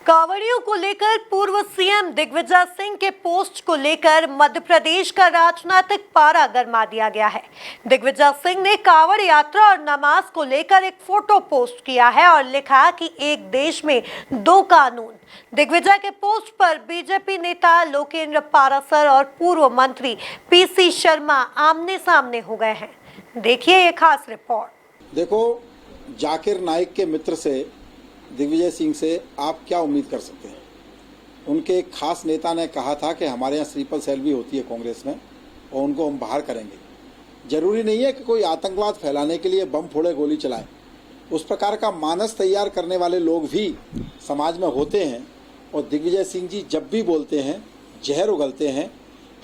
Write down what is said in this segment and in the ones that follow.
कांवड़ियों को लेकर पूर्व सीएम दिग्विजय सिंह के पोस्ट को लेकर मध्य प्रदेश का राजनीतिक पारा गरमा दिया गया है। दिग्विजय सिंह ने कांवड़ यात्रा और नमाज को लेकर एक फोटो पोस्ट किया है और लिखा कि एक देश में दो कानून। दिग्विजय के पोस्ट पर बीजेपी नेता लोकेंद्र पारासर और पूर्व मंत्री पीसी शर्मा आमने सामने हो गए हैं। देखिए ये खास रिपोर्ट। देखो, जाकिर नाइक के मित्र से दिग्विजय सिंह से आप क्या उम्मीद कर सकते हैं। उनके एक खास नेता ने कहा था कि हमारे यहाँ स्लीपर सेल भी होती है कांग्रेस में और उनको हम बाहर करेंगे। जरूरी नहीं है कि कोई आतंकवाद फैलाने के लिए बम फोड़े गोली चलाए। उस प्रकार का मानस तैयार करने वाले लोग भी समाज में होते हैं और दिग्विजय सिंह जी जब भी बोलते हैं, जहर उगलते हैं,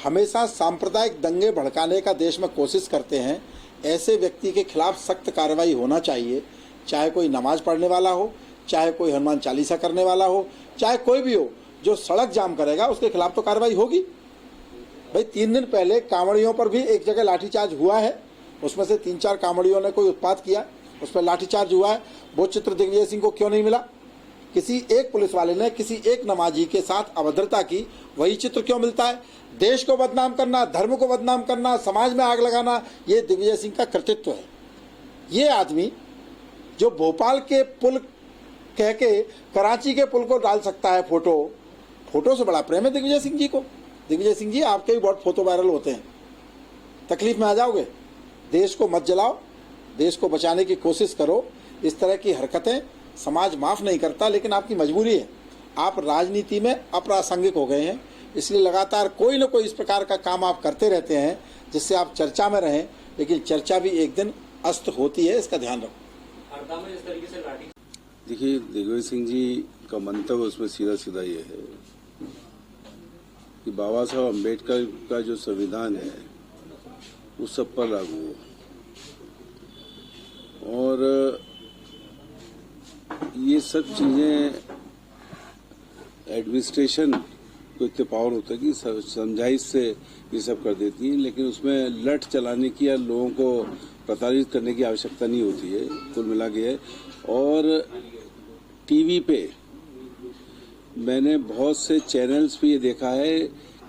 हमेशा सांप्रदायिक दंगे भड़काने का देश में कोशिश करते हैं। ऐसे व्यक्ति के खिलाफ सख्त कार्रवाई होना चाहिए, चाहे कोई नमाज पढ़ने वाला हो, चाहे कोई हनुमान चालीसा करने वाला हो, चाहे कोई भी हो। जो सड़क जाम करेगा उसके खिलाफ तो कार्रवाई होगी। भाई 3 दिन पहले कांवड़ियों पर भी एक जगह लाठीचार्ज हुआ है, उसमें से 3-4 कांवड़ियों ने कोई उत्पात किया, उस पर लाठीचार्ज हुआ है। वो चित्र दिग्विजय सिंह को क्यों नहीं मिला? किसी एक पुलिस वाले ने किसी एक नमाजी के साथ अभद्रता की, वही चित्र क्यों मिलता है? देश को बदनाम करना, धर्म को बदनाम करना, समाज में आग लगाना, ये दिग्विजय सिंह का कृतित्व है। ये आदमी जो भोपाल के पुल कह के कराची के पुल को डाल सकता है फोटो से बड़ा प्रेम है दिग्विजय सिंह जी को। दिग्विजय सिंह जी, आपके भी बहुत फोटो वायरल होते हैं, तकलीफ में आ जाओगे। देश को मत जलाओ, देश को बचाने की कोशिश करो। इस तरह की हरकतें समाज माफ नहीं करता, लेकिन आपकी मजबूरी है। आप राजनीति में अप्रासंगिक हो गए हैं, इसलिए लगातार कोई न कोई इस प्रकार का काम आप करते रहते हैं जिससे आप चर्चा में रहें, लेकिन चर्चा भी एक दिन अस्त होती है, इसका ध्यान रखो। देखिए, दिग्विजय सिंह जी का मंतव्य उसमें सीधा सीधा ये है कि बाबा साहब अम्बेडकर का जो संविधान है वो सब पर लागू हो, और ये सब चीजें एडमिनिस्ट्रेशन को इतने पावर होता है कि समझाइश से ये सब कर देती है, लेकिन उसमें लठ चलाने की या लोगों को प्रताड़ित करने की आवश्यकता नहीं होती है, कुल मिला के है। और टीवी पे मैंने बहुत से चैनल्स पे ये देखा है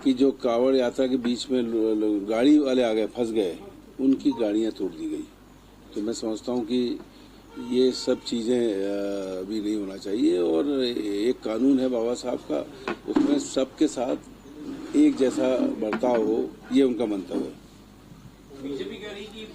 कि जो कांवड़ यात्रा के बीच में गाड़ी वाले आ गए, फंस गए, उनकी गाड़ियां तोड़ दी गई। तो मैं समझता हूँ कि ये सब चीज़ें अभी नहीं होना चाहिए। और एक कानून है बाबा साहब का, उसमें सबके साथ एक जैसा बर्ताव हो, ये उनका मंतव्य है। बीजेपी कह रही कि